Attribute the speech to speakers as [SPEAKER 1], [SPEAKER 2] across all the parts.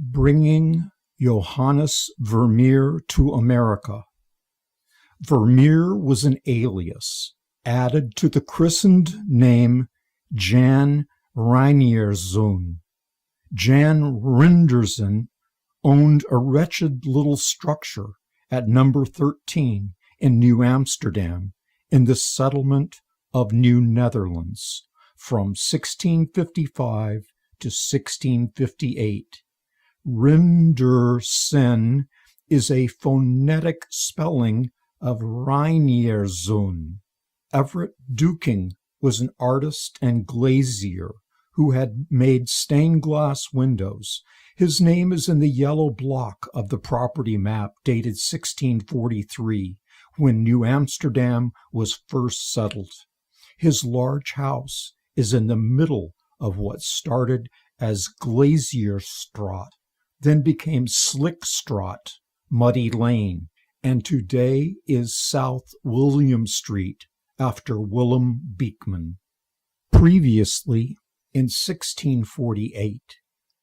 [SPEAKER 1] Bringing Johannes Vermeer to America. Vermeer was an alias added to the christened name Jan Reinerszoon. Jan Renderson owned a wretched little structure at number 13 in New Amsterdam in the settlement of New Netherlands from 1655 to 1658. Rendersen is a phonetic spelling of Reinerszoon. Everett Duking was an artist and glazier who had made stained glass windows. His name is in the yellow block of the property map dated 1643, when New Amsterdam was first settled. His large house is in the middle of what started as Glazierstraat, then became Slikstraat, Muddy Lane, and today is South William Street after Willem Beekman. Previously, in 1648,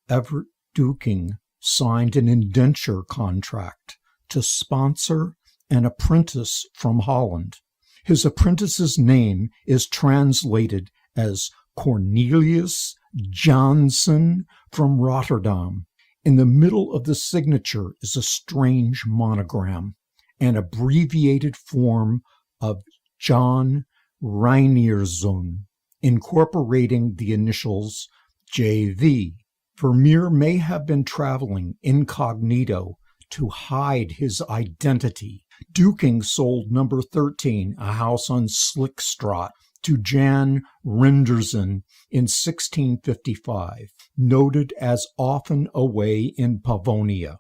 [SPEAKER 1] Everett Duking signed an indenture contract to sponsor an apprentice from Holland. His apprentice's name is translated as Cornelius Janssen from Rotterdam. In the middle of the signature is a strange monogram, an abbreviated form of John Reinerszoon, incorporating the initials J.V. Vermeer may have been traveling incognito to hide his identity. Duking sold number 13, a house on Slikstraat, to Jan Renderson in 1655, noted as often away in Pavonia.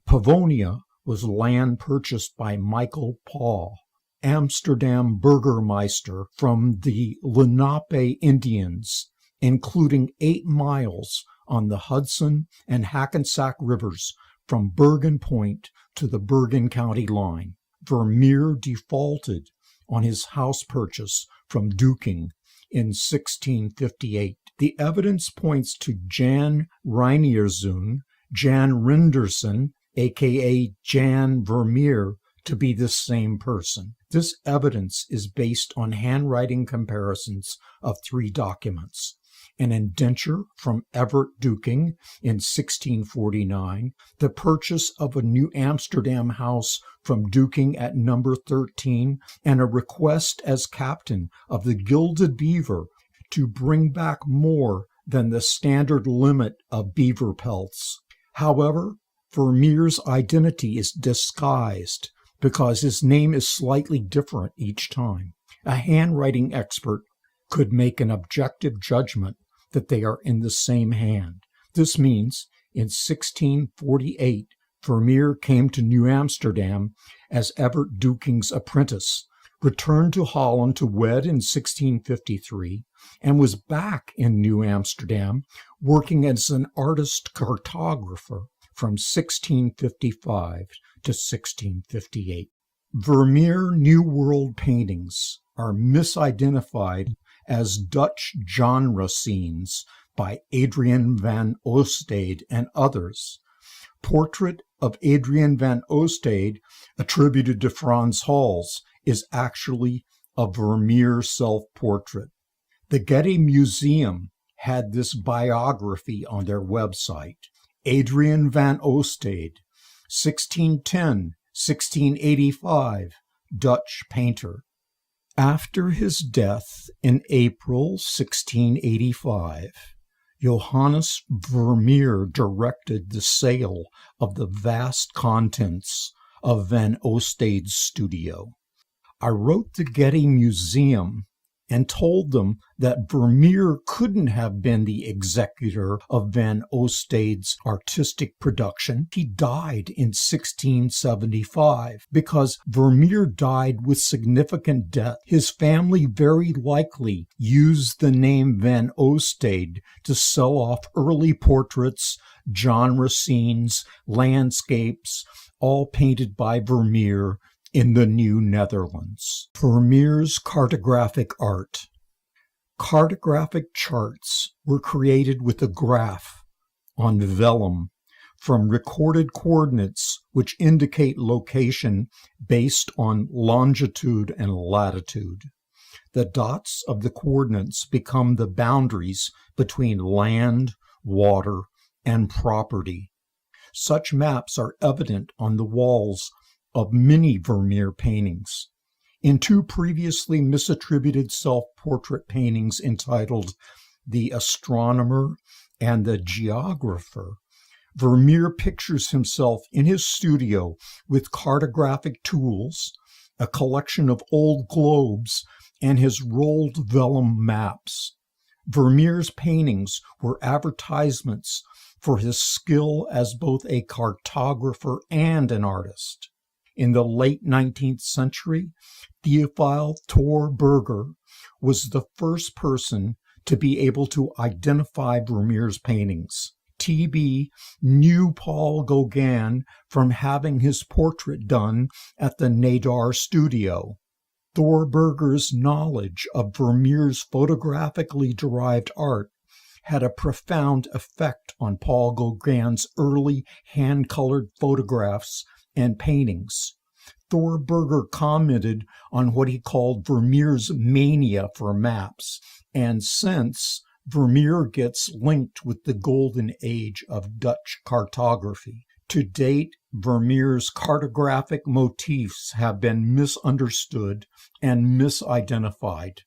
[SPEAKER 1] Pavonia was land purchased by Michael Paul, Amsterdam burgermeister from the Lenape Indians, including 8 miles on the Hudson and Hackensack rivers from Bergen Point to the Bergen County line. Vermeer defaulted on his house purchase from Duking in 1658. The evidence points to Jan Reinerszoon, Jan Renderson, aka Jan Vermeer, to be the same person. This evidence is based on handwriting comparisons of 3 documents: an indenture from Everett Duking in 1649, the purchase of a New Amsterdam house from Duking at number 13, and a request as captain of the Gilded Beaver to bring back more than the standard limit of beaver pelts. However, Vermeer's identity is disguised because his name is slightly different each time. A handwriting expert could make an objective judgment that they are in the same hand. This means in 1648, Vermeer came to New Amsterdam as Everett Duking's apprentice, returned to Holland to wed in 1653, and was back in New Amsterdam working as an artist cartographer from 1655 to 1658. Vermeer New World paintings are misidentified as Dutch genre scenes by Adrian van Oostade and others. Portrait of Adrian van Oostade, attributed to Frans Hals, is actually a Vermeer self-portrait. The Getty Museum had this biography on their website. Adrian van Oostade, 1610-1685, Dutch painter. After his death in April 1685, Johannes Vermeer directed the sale of the vast contents of Van Oostade's studio. I wrote the Getty Museum and told them that Vermeer couldn't have been the executor of Van Oostade's artistic production. He died in 1675 because Vermeer died with significant debt. His family very likely used the name Van Oostade to sell off early portraits, genre scenes, landscapes, all painted by Vermeer in the New Netherlands. Vermeer's cartographic art. Cartographic charts were created with a graph on vellum from recorded coordinates which indicate location based on longitude and latitude. The dots of the coordinates become the boundaries between land, water, and property. Such maps are evident on the walls of many Vermeer paintings. In two previously misattributed self-portrait paintings entitled The Astronomer and The Geographer, Vermeer pictures himself in his studio with cartographic tools, a collection of old globes, and his rolled vellum maps. Vermeer's paintings were advertisements for his skill as both a cartographer and an artist. In the late 19th century, Theophile Thorberger was the first person to be able to identify Vermeer's paintings. TB knew Paul Gauguin from having his portrait done at the Nadar studio. Thorberger's knowledge of Vermeer's photographically derived art had a profound effect on Paul Gauguin's early hand-colored photographs and paintings. Thorberger commented on what he called Vermeer's mania for maps, and since Vermeer gets linked with the golden age of Dutch cartography. To date, Vermeer's cartographic motifs have been misunderstood and misidentified.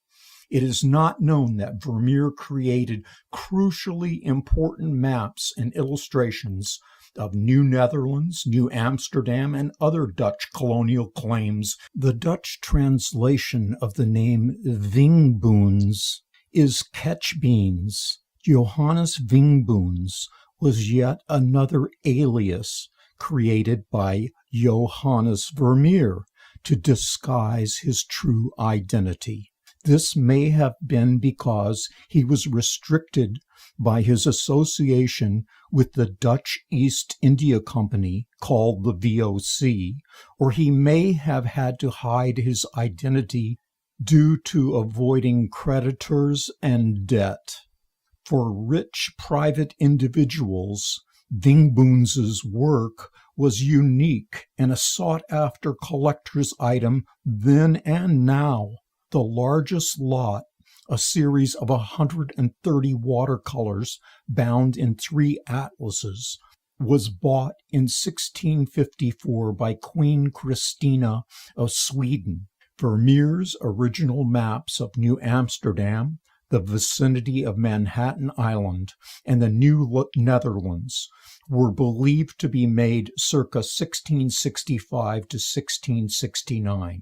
[SPEAKER 1] It is not known that Vermeer created crucially important maps and illustrations of New Netherlands, New Amsterdam, and other Dutch colonial claims. The Dutch translation of the name Vingboons is catch beans. Johannes Vingboons was yet another alias created by Johannes Vermeer to disguise his true identity. This may have been because he was restricted by his association with the Dutch East India Company, called the VOC, or he may have had to hide his identity due to avoiding creditors and debt. For rich private individuals, Vingboons's work was unique and a sought-after collector's item then and now. The largest lot, a series of 130 watercolors bound in 3 atlases, was bought in 1654 by Queen Christina of Sweden. Vermeer's original maps of New Amsterdam, the vicinity of Manhattan Island, and the New Netherlands were believed to be made circa 1665 to 1669.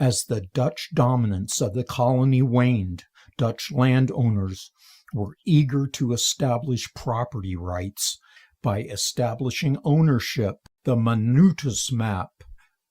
[SPEAKER 1] As the Dutch dominance of the colony waned, Dutch landowners were eager to establish property rights by establishing ownership. The Minutus map.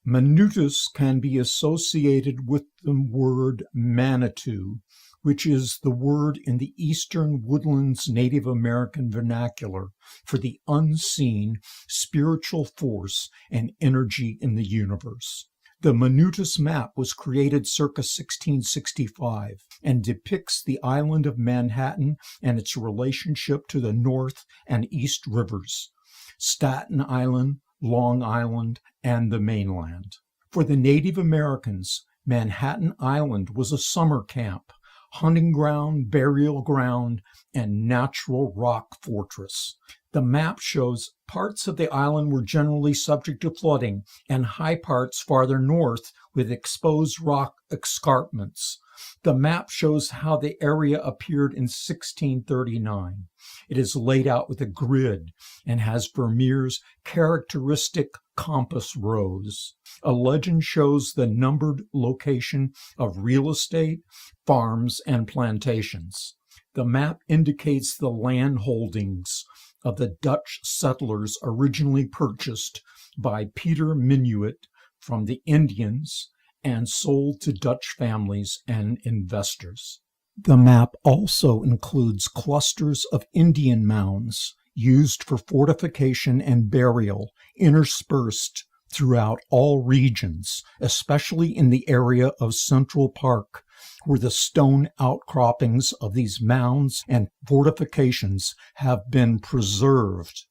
[SPEAKER 1] Minutus can be associated with the word Manitou, which is the word in the Eastern Woodlands Native American vernacular for the unseen spiritual force and energy in the universe. The Minutus map was created circa 1665 and depicts the island of Manhattan and its relationship to the North and East rivers, Staten Island, Long Island, and the mainland. For the Native Americans, Manhattan Island was a summer camp, hunting ground, burial ground, and natural rock fortress. The map shows parts of the island were generally subject to flooding, and high parts farther north with exposed rock escarpments. The map shows how the area appeared in 1639. It is laid out with a grid and has Vermeer's characteristic compass rose. A legend shows the numbered location of real estate, farms, and plantations. The map indicates the land holdings of the Dutch settlers originally purchased by Peter Minuit from the Indians and sold to Dutch families and investors. The map also includes clusters of Indian mounds used for fortification and burial, interspersed throughout all regions, especially in the area of Central Park, where the stone outcroppings of these mounds and fortifications have been preserved.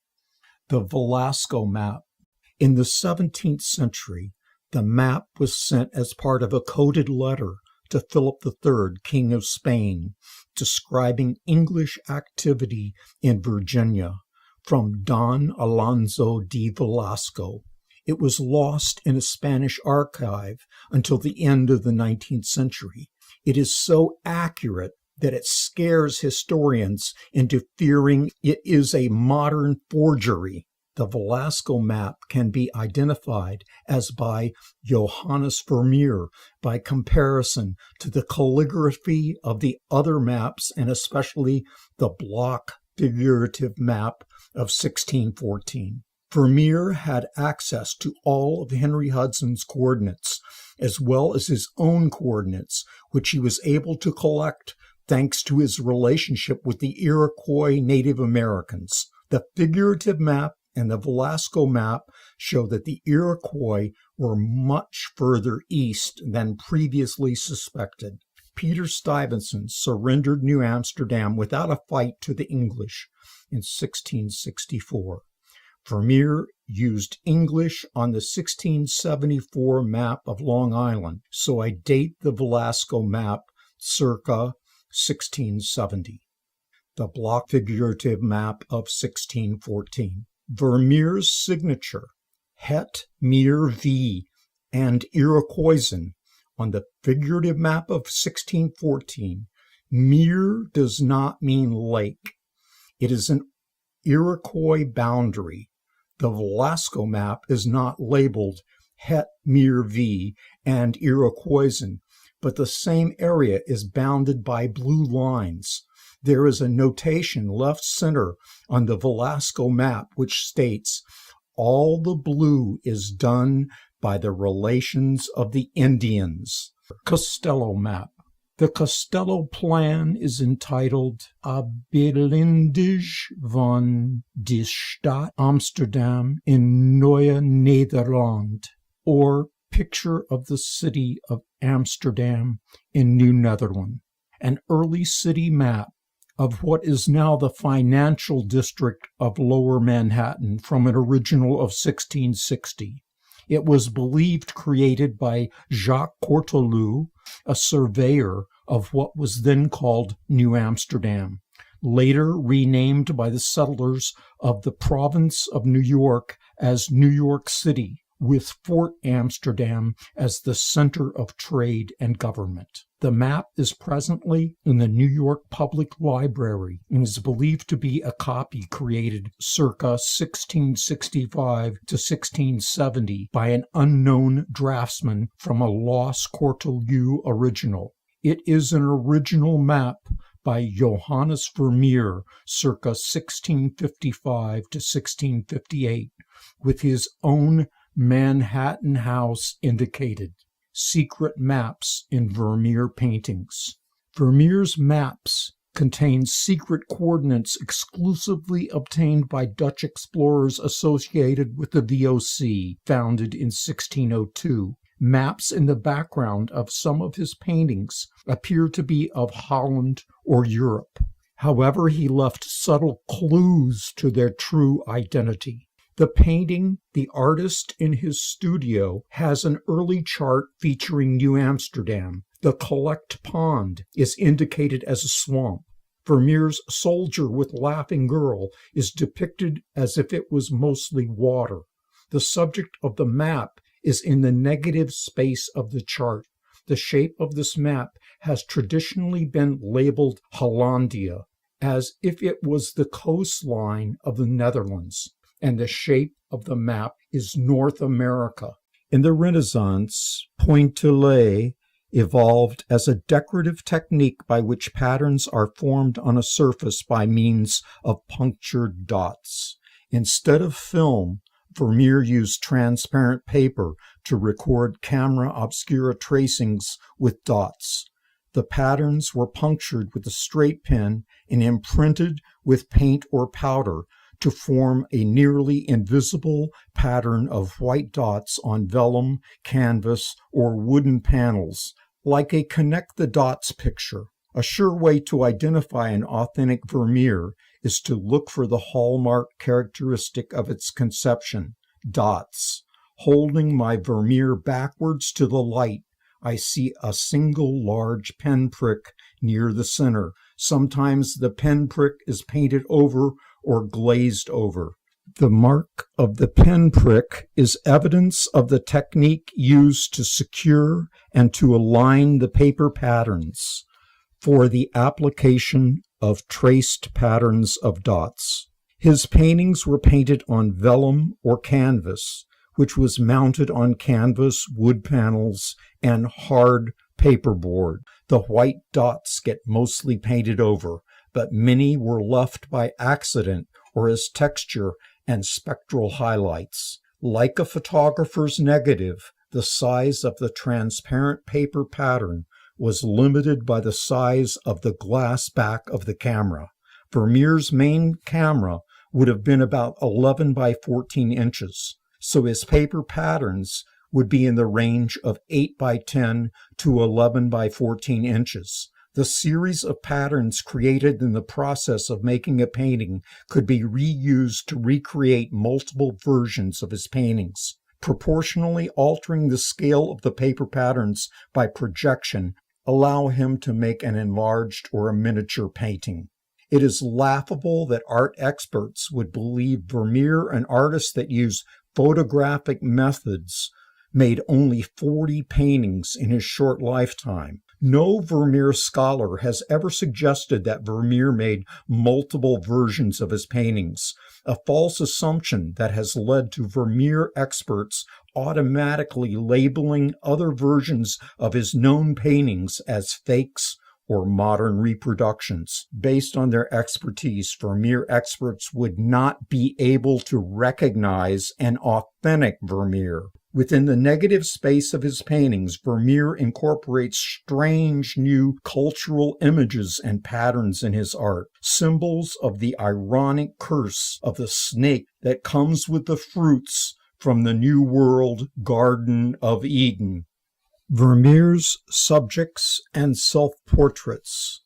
[SPEAKER 1] The Velasco map. In the 17th century, the map was sent as part of a coded letter to Philip III, King of Spain, describing English activity in Virginia from Don Alonso de Velasco. It was lost in a Spanish archive until the end of the 19th century. It is so accurate that it scares historians into fearing it is a modern forgery. The Velasco map can be identified as by Johannes Vermeer by comparison to the calligraphy of the other maps, and especially the block figurative map of 1614. Vermeer had access to all of Henry Hudson's coordinates, as well as his own coordinates, which he was able to collect thanks to his relationship with the Iroquois Native Americans. The figurative map and the Velasco map show that the Iroquois were much further east than previously suspected. Peter Stuyvesant surrendered New Amsterdam without a fight to the English in 1664. Vermeer used English on the 1674 map of Long Island, so I date the Velasco map circa 1670. The block figurative map of 1614. Vermeer's signature, Het Meer V, and Iroquoisan on the figurative map of 1614. Meer does not mean lake. It is an Iroquois boundary. The Velasco map is not labeled Het Meer V and Iroquoisan, but the same area is bounded by blue lines. There is a notation left center on the Velasco map which states, all the blue is done by the relations of the Indians. Costello map. The Costello plan is entitled Abelindage van de Stad Amsterdam in Nieuwe Nederland, or Picture of the City of Amsterdam in New Netherland, an early city map of what is now the financial district of Lower Manhattan from an original of 1660. It was believed created by Jacques Cortelyou, a surveyor of what was then called New Amsterdam, later renamed by the settlers of the province of New York as New York City, with Fort Amsterdam as the center of trade and government. The map is presently in the New York Public Library and is believed to be a copy created circa 1665 to 1670 by an unknown draftsman from a lost Cortelyou original. It is an original map by Johannes Vermeer circa 1655 to 1658, with his own Manhattan house indicated. Secret maps in Vermeer paintings. Vermeer's maps contain secret coordinates exclusively obtained by Dutch explorers associated with the VOC, founded in 1602. Maps in the background of some of his paintings appear to be of Holland or Europe. However, he left subtle clues to their true identity. The painting, The Artist in His Studio, has an early chart featuring New Amsterdam. The Collect Pond is indicated as a swamp. Vermeer's Soldier with Laughing Girl is depicted as if it was mostly water. The subject of the map is in the negative space of the chart. The shape of this map has traditionally been labeled Hollandia, as if it was the coastline of the Netherlands, and the shape of the map is North America. In the Renaissance, pointillé evolved as a decorative technique by which patterns are formed on a surface by means of punctured dots. Instead of film, Vermeer used transparent paper to record camera obscura tracings with dots. The patterns were punctured with a straight pen and imprinted with paint or powder to form a nearly invisible pattern of white dots on vellum, canvas, or wooden panels, like a connect the dots picture. A sure way to identify an authentic Vermeer is to look for the hallmark characteristic of its conception, dots. Holding my Vermeer backwards to the light, I see a single large pinprick near the center. Sometimes the pinprick is painted over or glazed over. The mark of the pinprick is evidence of the technique used to secure and to align the paper patterns for the application of traced patterns of dots. His paintings were painted on vellum or canvas, which was mounted on canvas, wood panels, and hard paperboard. The white dots get mostly painted over, but many were left by accident or as texture and spectral highlights. Like a photographer's negative, the size of the transparent paper pattern was limited by the size of the glass back of the camera. Vermeer's main camera would have been about 11 by 14 inches, so his paper patterns would be in the range of 8 by 10 to 11 by 14 inches. The series of patterns created in the process of making a painting could be reused to recreate multiple versions of his paintings. Proportionally altering the scale of the paper patterns by projection allow him to make an enlarged or a miniature painting. It is laughable that art experts would believe Vermeer, an artist that used photographic methods, made only 40 paintings in his short lifetime. No Vermeer scholar has ever suggested that Vermeer made multiple versions of his paintings, a false assumption that has led to Vermeer experts automatically labeling other versions of his known paintings as fakes or modern reproductions. Based on their expertise, Vermeer experts would not be able to recognize an authentic Vermeer. Within the negative space of his paintings, Vermeer incorporates strange new cultural images and patterns in his art, symbols of the ironic curse of the snake that comes with the fruits from the New World Garden of Eden. Vermeer's subjects and self-portraits.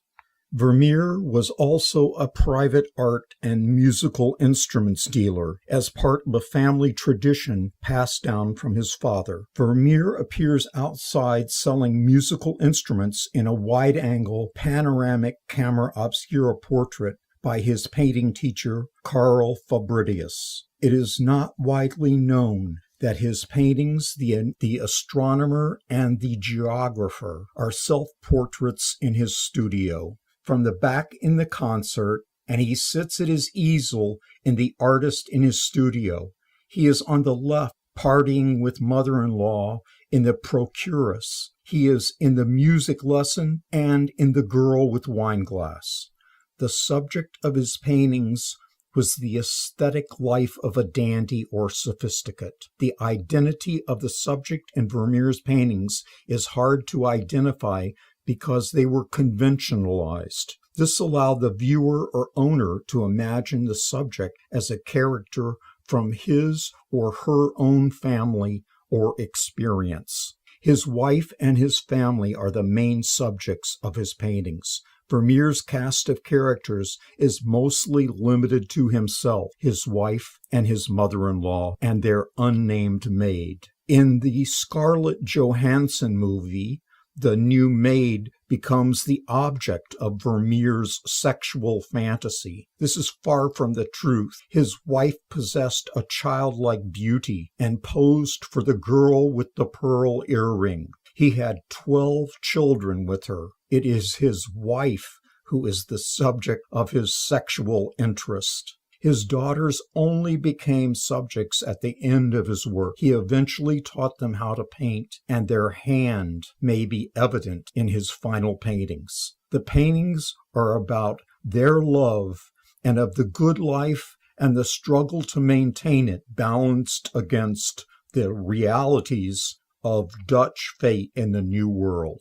[SPEAKER 1] Vermeer was also a private art and musical instruments dealer, as part of a family tradition passed down from his father. Vermeer appears outside selling musical instruments in a wide-angle panoramic camera obscura portrait by his painting teacher, Carl Fabritius. It is not widely known that his paintings, The Astronomer and The Geographer, are self-portraits in his studio. From the back in the concert, and he sits at his easel in The Artist in his studio. He is on the left, partying with mother-in-law in The Procuress. He is in The Music Lesson and in The Girl with Wineglass. The subject of his paintings was the aesthetic life of a dandy or sophisticate. The identity of the subject in Vermeer's paintings is hard to identify because they were conventionalized. This allowed the viewer or owner to imagine the subject as a character from his or her own family or experience. His wife and his family are the main subjects of his paintings. Vermeer's cast of characters is mostly limited to himself, his wife, and his mother-in-law, and their unnamed maid. In the Scarlett Johansson movie, the new maid becomes the object of Vermeer's sexual fantasy. This is far from the truth. His wife possessed a childlike beauty and posed for the girl with the pearl earring. He had 12 children with her. It is his wife who is the subject of his sexual interest. His daughters only became subjects at the end of his work. He eventually taught them how to paint, and their hand may be evident in his final paintings. The paintings are about their love and of the good life and the struggle to maintain it, balanced against the realities of Dutch fate in the New World.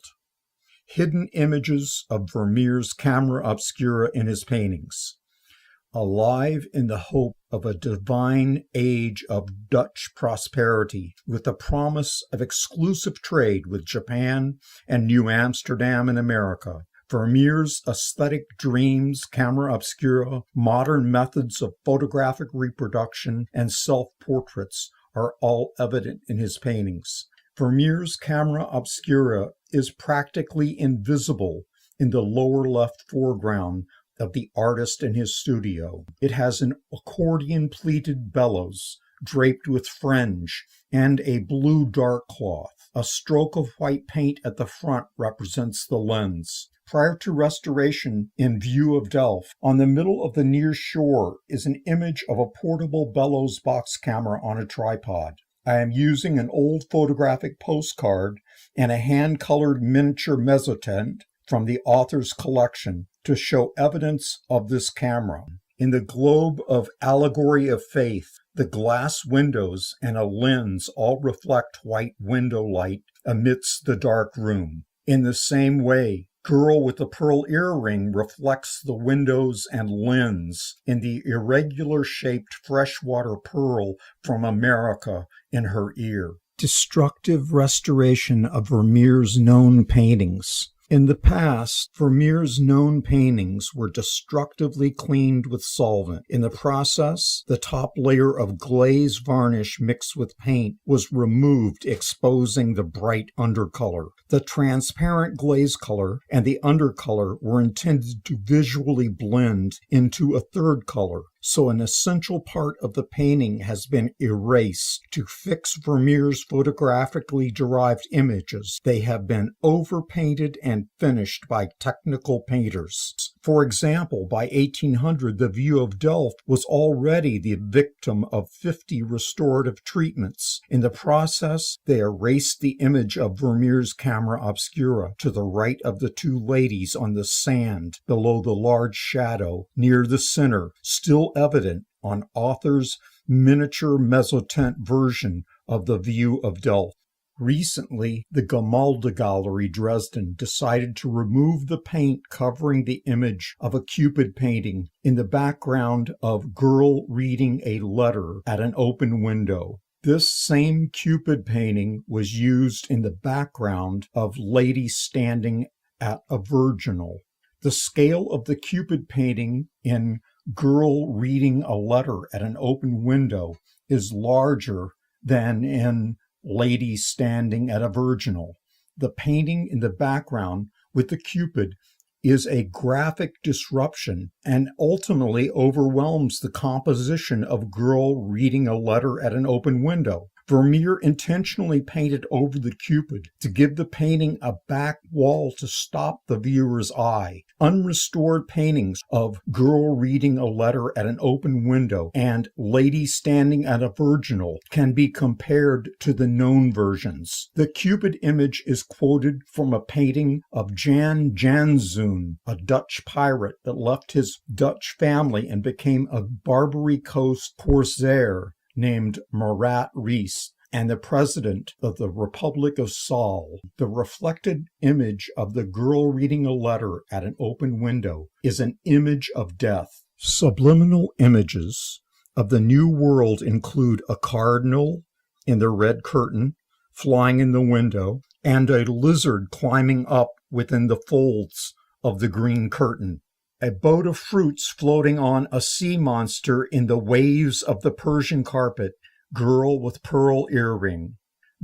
[SPEAKER 1] Hidden images of Vermeer's camera obscura in his paintings. Alive in the hope of a divine age of Dutch prosperity, with the promise of exclusive trade with Japan and New Amsterdam in America, Vermeer's aesthetic dreams, camera obscura, modern methods of photographic reproduction, and self-portraits are all evident in his paintings. Vermeer's camera obscura is practically invisible in the lower left foreground of the artist in his studio. It has an accordion-pleated bellows draped with fringe and a blue dark cloth. A stroke of white paint at the front represents the lens. Prior to restoration in view of Delft, on the middle of the near shore is an image of a portable bellows box camera on a tripod. I am using an old photographic postcard and a hand-colored miniature mezzotint from the author's collection to show evidence of this camera. In the globe of Allegory of Faith, the glass windows and a lens all reflect white window light amidst the dark room. In the same way, Girl with the Pearl Earring reflects the windows and lens in the irregular-shaped freshwater pearl from America in her ear. Destructive restoration of Vermeer's known paintings. In the past, Vermeer's known paintings were destructively cleaned with solvent. In the process, the top layer of glaze varnish mixed with paint was removed, exposing the bright undercolor. The transparent glaze color and the undercolor were intended to visually blend into a third color, so an essential part of the painting has been erased to fix Vermeer's photographically derived images. They have been overpainted and finished by technical painters. For example, by 1800, the view of Delft was already the victim of 50 restorative treatments. In the process, they erased the image of Vermeer's camera obscura to the right of the two ladies on the sand below the large shadow near the center, still evident on author's miniature mezzotint version of the view of Delft. Recently, the Gemäldegalerie Gallery, Dresden, decided to remove the paint covering the image of a Cupid painting in the background of Girl reading a letter at an open window. This same Cupid painting was used in the background of Lady Standing at a Virginal. The scale of the Cupid painting in Girl reading a letter at an open window is larger than in Lady Standing at a Virginal. The painting in the background with the Cupid is a graphic disruption and ultimately overwhelms the composition of Girl reading a letter at an open window. Vermeer intentionally painted over the Cupid to give the painting a back wall to stop the viewer's eye. Unrestored paintings of Girl reading a letter at an open window and Lady Standing at a Virginal can be compared to the known versions. The Cupid image is quoted from a painting of Jan Janzoon, a Dutch pirate that left his Dutch family and became a Barbary Coast corsair named Marat Rees, and the president of the Republic of Saul. The reflected image of the girl reading a letter at an open window is an image of death. Subliminal images of the New World include a cardinal in the red curtain flying in the window and a lizard climbing up within the folds of the green curtain. A boat of fruits floating on a sea monster in the waves of the Persian carpet. Girl with Pearl Earring.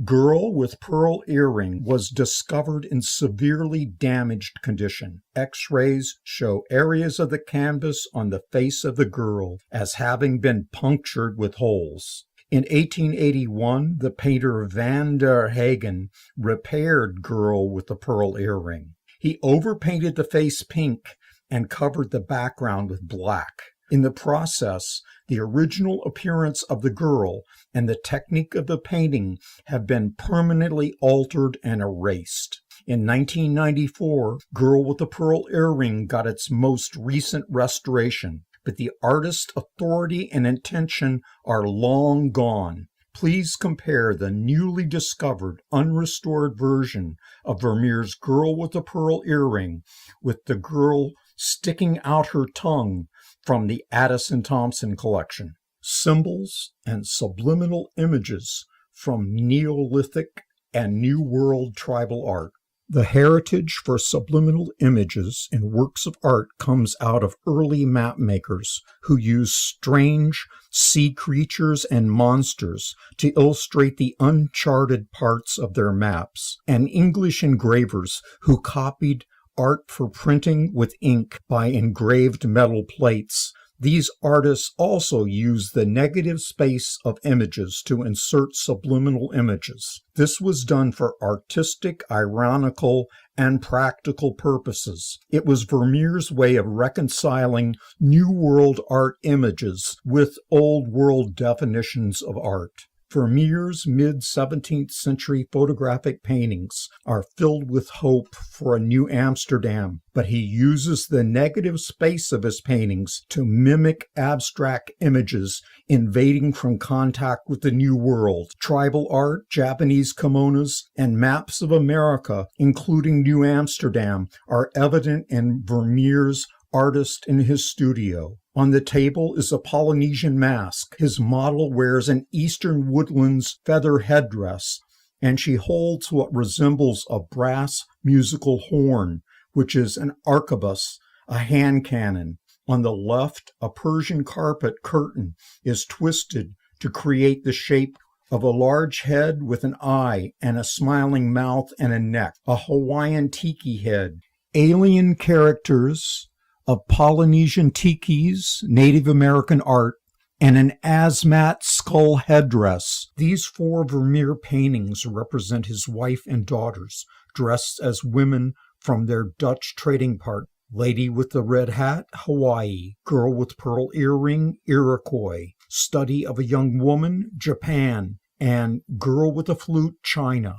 [SPEAKER 1] Girl with Pearl Earring was discovered in severely damaged condition. X-rays show areas of the canvas on the face of the girl as having been punctured with holes. In 1881, the painter Van der Hagen repaired Girl with the Pearl Earring. He overpainted the face pink and covered the background with black. In the process, the original appearance of the girl and the technique of the painting have been permanently altered and erased. In 1994, Girl with the Pearl Earring got its most recent restoration, but the artist's authority and intention are long gone. Please compare the newly discovered, unrestored version of Vermeer's Girl with the Pearl Earring with the girl sticking out her tongue from the Addison Thompson collection. Symbols and subliminal images from Neolithic and New World tribal art. The heritage for subliminal images in works of art comes out of early map makers who used strange sea creatures and monsters to illustrate the uncharted parts of their maps, and English engravers who copied art for printing with ink by engraved metal plates. These artists also use the negative space of images to insert subliminal images. This was done for artistic, ironical, and practical purposes. It was Vermeer's way of reconciling New World art images with Old World definitions of art. Vermeer's mid-17th century photographic paintings are filled with hope for a new Amsterdam, but he uses the negative space of his paintings to mimic abstract images invading from contact with the New World. Tribal art, Japanese kimonos, and maps of America, including New Amsterdam, are evident in Vermeer's artist in his studio. On the table is a Polynesian mask. His model wears an Eastern Woodlands feather headdress, and she holds what resembles a brass musical horn, which is an arquebus, a hand cannon. On the left, a Persian carpet curtain is twisted to create the shape of a large head with an eye and a smiling mouth and a neck, a Hawaiian tiki head. Alien characters of Polynesian tikis, Native American art, and an asmat skull headdress. These 4 Vermeer paintings represent his wife and daughters, dressed as women from their Dutch trading partner. Lady with the red hat, Hawaii. Girl with pearl earring, Iroquois. Study of a young woman, Japan. And girl with a flute, China.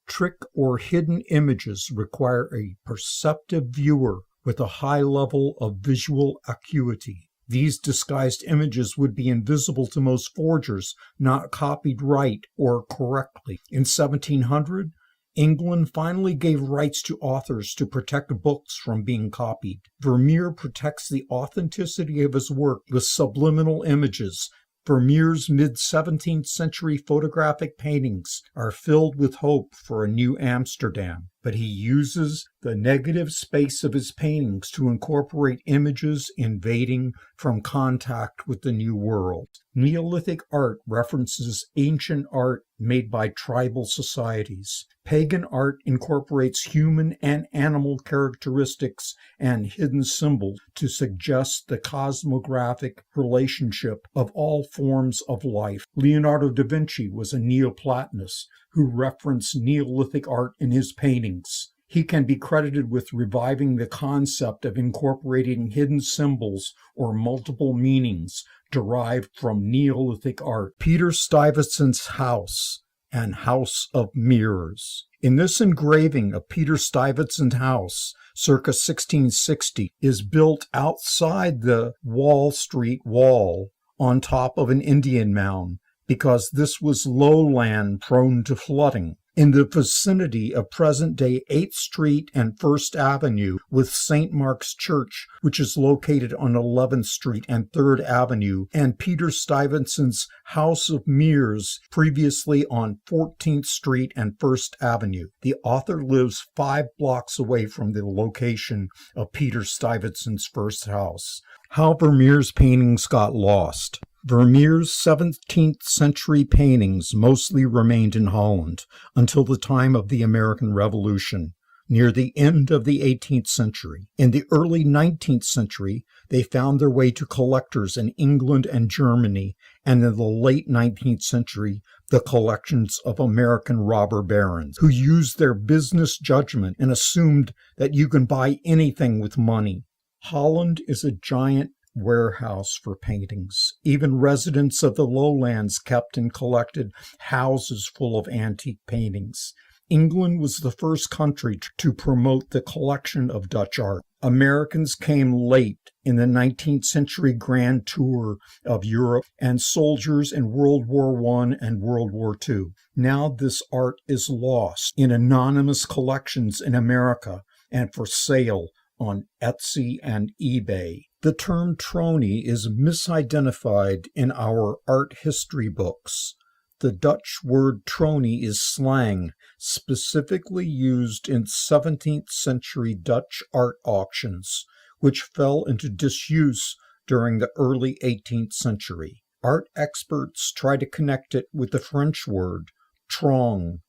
[SPEAKER 1] Trick or hidden images require a perceptive viewer with a high level of visual acuity. These disguised images would be invisible to most forgers, not copied right or correctly. In 1700, England finally gave rights to authors to protect books from being copied. Vermeer protects the authenticity of his work with subliminal images. Vermeer's mid-17th century photographic paintings are filled with hope for a new Amsterdam, but he uses the negative space of his paintings to incorporate images invading from contact with the New World. Neolithic art references ancient art made by tribal societies. Pagan art incorporates human and animal characteristics and hidden symbols to suggest the cosmographic relationship of all forms of life. Leonardo da Vinci was a Neoplatonist who referenced Neolithic art in his paintings. He can be credited with reviving the concept of incorporating hidden symbols or multiple meanings derived from Neolithic art. Peter Stuyvesant's house and House of Mirrors. In this engraving of Peter Stuyvesant's house, circa 1660, is built outside the Wall Street wall on top of an Indian mound, because this was lowland prone to flooding. In the vicinity of present-day 8th Street and 1st Avenue, with St. Mark's Church, which is located on 11th Street and 3rd Avenue, and Peter Stuyvesant's House of Mirrors, previously on 14th Street and 1st Avenue. The author lives 5 blocks away from the location of Peter Stuyvesant's first house. How Vermeer's paintings got lost. Vermeer's 17th century paintings mostly remained in Holland until the time of the American Revolution, near the end of the 18th century. In the early 19th century, they found their way to collectors in England and Germany, and in the late 19th century, the collections of American robber barons, who used their business judgment and assumed that you can buy anything with money. Holland is a giant warehouse for paintings. Even residents of the lowlands kept and collected houses full of antique paintings. England was the first country to promote the collection of Dutch art. Americans came late in the 19th century grand tour of Europe, and soldiers in World War I and World War II. Now this art is lost in anonymous collections in America and for sale on Etsy and eBay. The term tronie is misidentified in our art history books. The Dutch word tronie is slang, specifically used in 17th century Dutch art auctions, which fell into disuse during the early 18th century. Art experts try to connect it with the French word trong,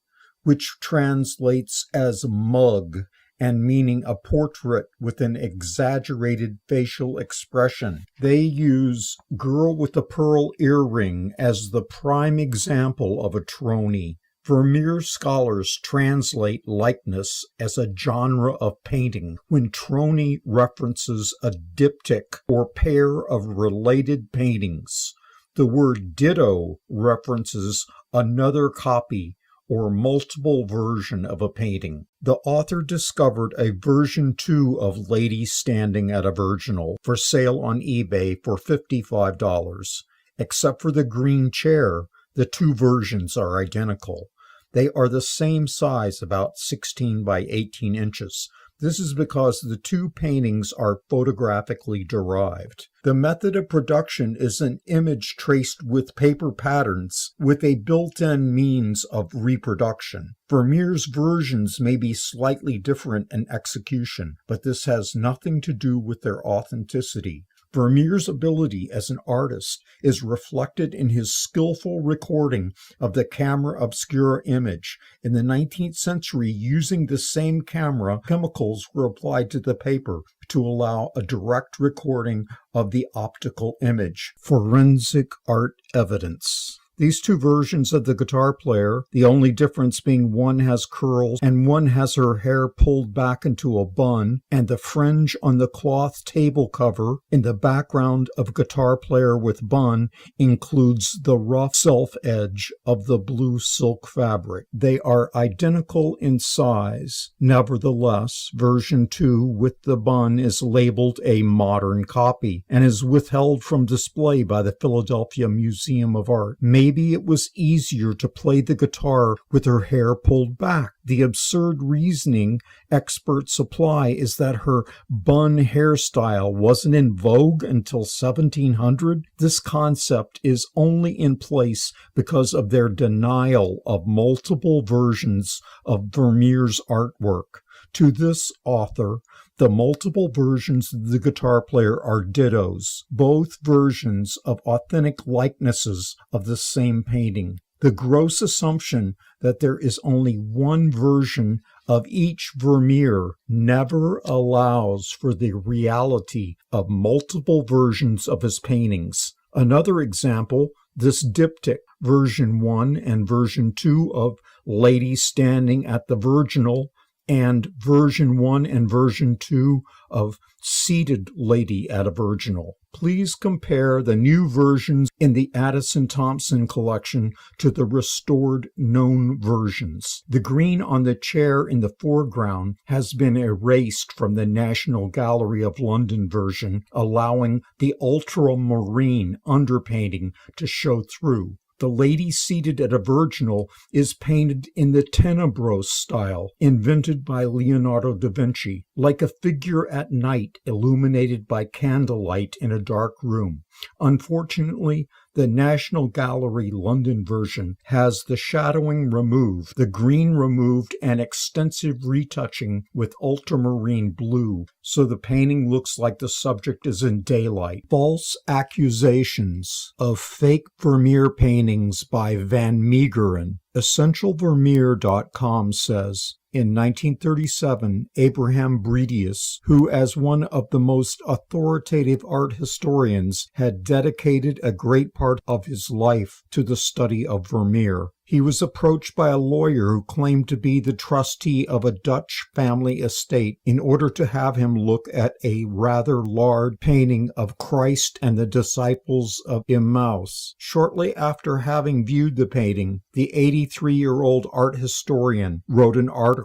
[SPEAKER 1] which translates as mug and meaning a portrait with an exaggerated facial expression. They use Girl with a Pearl Earring as the prime example of a tronie. Vermeer scholars translate likeness as a genre of painting when tronie references a diptych or pair of related paintings. The word ditto references another copy or multiple version of a painting. The author discovered a version 2 of Lady Standing at a Virginal for sale on eBay for $55. Except for the green chair, the two versions are identical. They are the same size, about 16 by 18 inches. This is because the two paintings are photographically derived. The method of production is an image traced with paper patterns with a built-in means of reproduction. Vermeer's versions may be slightly different in execution, but this has nothing to do with their authenticity. Vermeer's ability as an artist is reflected in his skillful recording of the camera obscura image. In the 19th century, using the same camera, chemicals were applied to the paper to allow a direct recording of the optical image. Forensic art evidence. These two versions of the guitar player, the only difference being one has curls and one has her hair pulled back into a bun, and the fringe on the cloth table cover in the background of guitar player with bun includes the rough self-edge of the blue silk fabric. They are identical in size. Nevertheless, version 2 with the bun is labeled a modern copy and is withheld from display by the Philadelphia Museum of Art. Maybe it was easier to play the guitar with her hair pulled back. The absurd reasoning experts apply is that her bun hairstyle wasn't in vogue until 1700. This concept is only in place because of their denial of multiple versions of Vermeer's artwork. To this author, the multiple versions of the guitar player are dittos, both versions of authentic likenesses of the same painting. The gross assumption that there is only one version of each Vermeer never allows for the reality of multiple versions of his paintings. Another example, this diptych, version 1 and version 2 of Lady Standing at the Virginal, and version 1 and version 2 of Seated Lady at a Virginal. Please compare the new versions in the Addison Thompson collection to the restored known versions. The green on the chair in the foreground has been erased from the National Gallery of London version, allowing the ultramarine underpainting to show through. The lady seated at a virginal is painted in the Tenebros style, invented by Leonardo da Vinci, like a figure at night illuminated by candlelight in a dark room. Unfortunately, the National Gallery London version has the shadowing removed, the green removed, and extensive retouching with ultramarine blue, so the painting looks like the subject is in daylight. False accusations of fake Vermeer paintings by Van Meegeren. EssentialVermeer.com says, in 1937, Abraham Bredius, who as one of the most authoritative art historians had dedicated a great part of his life to the study of Vermeer, he was approached by a lawyer who claimed to be the trustee of a Dutch family estate in order to have him look at a rather large painting of Christ and the disciples of Emmaus. Shortly after having viewed the painting, the 83-year-old art historian wrote an article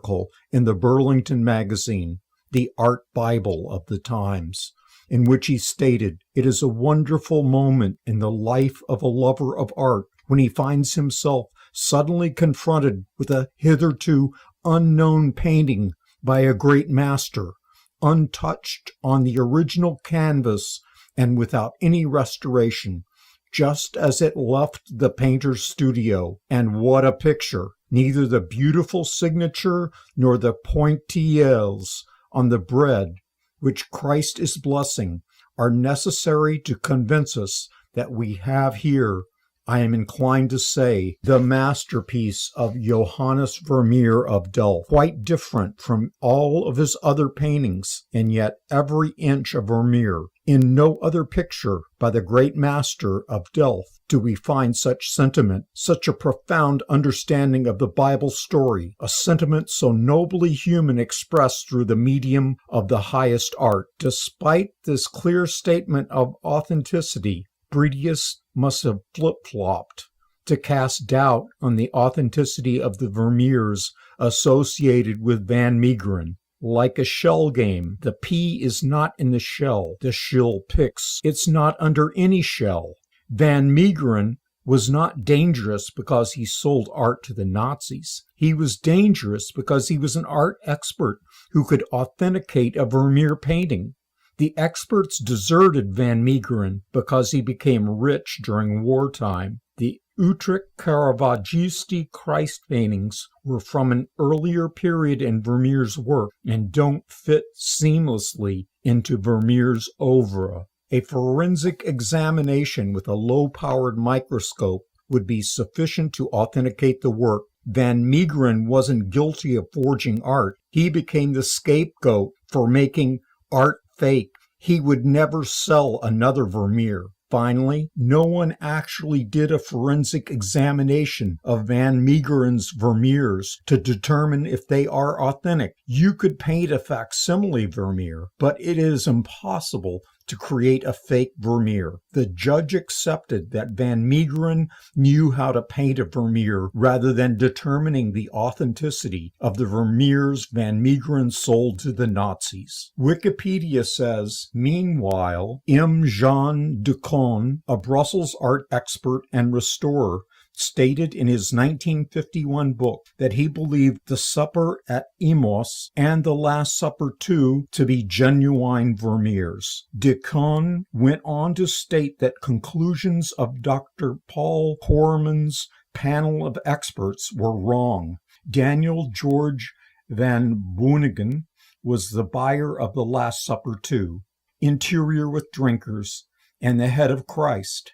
[SPEAKER 1] in the Burlington magazine, the Art Bible of the times, in which he stated, "It is a wonderful moment in the life of a lover of art when he finds himself suddenly confronted with a hitherto unknown painting by a great master, untouched on the original canvas and without any restoration, just as it left the painter's studio. And what a picture! Neither the beautiful signature nor the pointillettes on the bread, which Christ is blessing, are necessary to convince us that we have here, I am inclined to say, the masterpiece of Johannes Vermeer of Delft, quite different from all of his other paintings, and yet every inch of Vermeer. In no other picture by the great master of Delft do we find such sentiment, such a profound understanding of the Bible story, a sentiment so nobly human expressed through the medium of the highest art. Despite this clear statement of authenticity, Bredius must have flip-flopped to cast doubt on the authenticity of the Vermeers associated with Van Meegeren. Like a shell game, the pea is not in the shell the shill picks. It's not under any shell. Van Meegeren was not dangerous because he sold art to the Nazis. He was dangerous because he was an art expert who could authenticate a Vermeer painting. The experts deserted Van Meegeren because he became rich during wartime. The Utrecht Caravaggisti Christ paintings were from an earlier period in Vermeer's work and don't fit seamlessly into Vermeer's oeuvre. A forensic examination with a low-powered microscope would be sufficient to authenticate the work. Van Meegeren wasn't guilty of forging art. He became the scapegoat for making art fake. He would never sell another Vermeer. Finally, no one actually did a forensic examination of Van Meegeren's Vermeers to determine if they are authentic. You could paint a facsimile Vermeer, but it is impossible to create a fake Vermeer. The judge accepted that Van Meegeren knew how to paint a Vermeer rather than determining the authenticity of the Vermeers Van Meegeren sold to the Nazis. Wikipedia says, meanwhile, M. Jean Ducon, a Brussels art expert and restorer, stated in his 1951 book that he believed The Supper at Emos and The Last Supper too to be genuine Vermeers. Ducon went on to state that conclusions of Dr. Paul Corman's panel of experts were wrong. Daniel George van Boonigen was the buyer of The Last Supper too, interior with drinkers, and the head of Christ,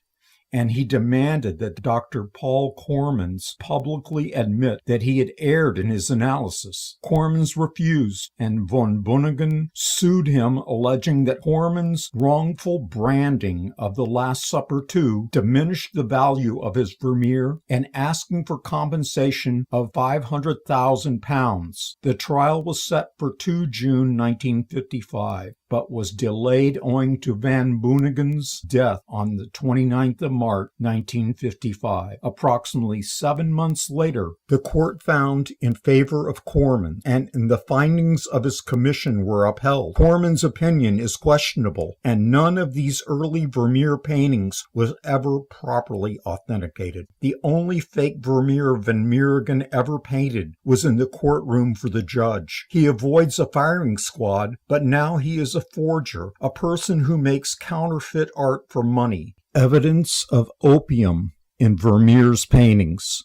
[SPEAKER 1] and he demanded that Dr. Paul Cormans publicly admit that he had erred in his analysis. Cormans refused, and von Boonigen sued him, alleging that Cormans' wrongful branding of The Last Supper too diminished the value of his Vermeer, and asking for compensation of £500,000. The trial was set for 2 June 1955. But was delayed owing to Van Boonigen's death on the 29th of March, 1955. Approximately 7 months later, the court found in favor of Corman, and the findings of his commission were upheld. Corman's opinion is questionable, and none of these early Vermeer paintings was ever properly authenticated. The only fake Vermeer Van Meegeren ever painted was in the courtroom for the judge. He avoids a firing squad, but now he is a forger, a person who makes counterfeit art for money. Evidence of opium in Vermeer's paintings.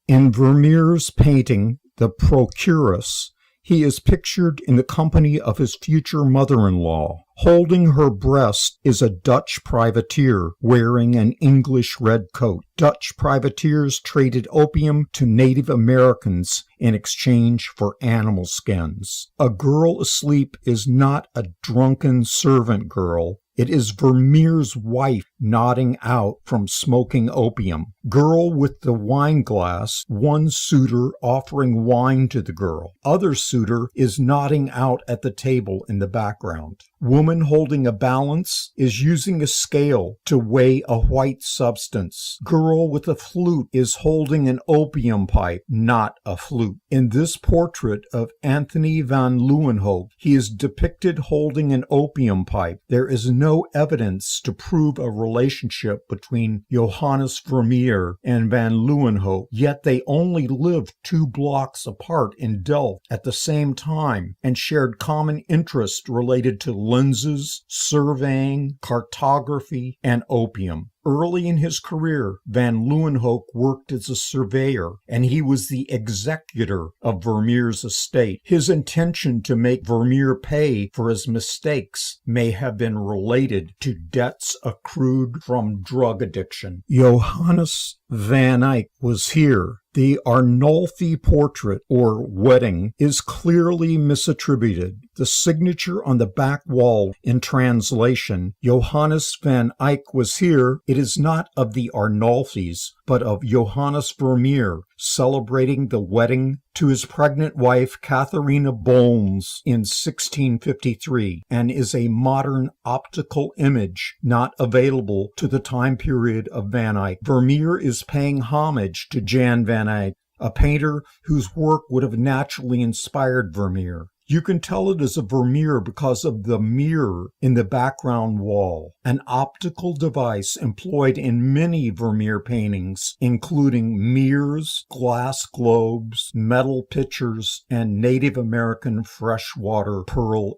[SPEAKER 1] In Vermeer's painting, The Procuress, he is pictured in the company of his future mother-in-law. Holding her breast is a Dutch privateer wearing an English red coat. Dutch privateers traded opium to Native Americans in exchange for animal skins. A girl asleep is not a drunken servant girl. It is Vermeer's wife nodding out from smoking opium. Girl with the wine glass, one suitor offering wine to the girl. Other suitor is nodding out at the table in the background. Woman holding a balance is using a scale to weigh a white substance. Girl with a flute is holding an opium pipe, not a flute. In this portrait of Anthony van Leeuwenhoek, he is depicted holding an opium pipe. There is no evidence to prove a relationship between Johannes Vermeer and van Leeuwenhoek, yet they only lived 2 blocks apart in Delft at the same time and shared common interests related to lenses, surveying, cartography, and opium. Early in his career, Van Leeuwenhoek worked as a surveyor, and he was the executor of Vermeer's estate. His intention to make Vermeer pay for his mistakes may have been related to debts accrued from drug addiction. Johannes Van Eyck was here. The Arnolfi portrait, or wedding, is clearly misattributed. The signature on the back wall in translation, Johannes Van Eyck was here, it is not of the Arnolfis, but of Johannes Vermeer, celebrating the wedding to his pregnant wife Catharina Bolms in 1653, and is a modern optical image not available to the time period of Van Eyck. Vermeer is paying homage to Jan van Eyck, a painter whose work would have naturally inspired Vermeer. You can tell it is a Vermeer because of the mirror in the background wall, an optical device employed in many Vermeer paintings, including mirrors, glass globes, metal pitchers, and Native American freshwater pearl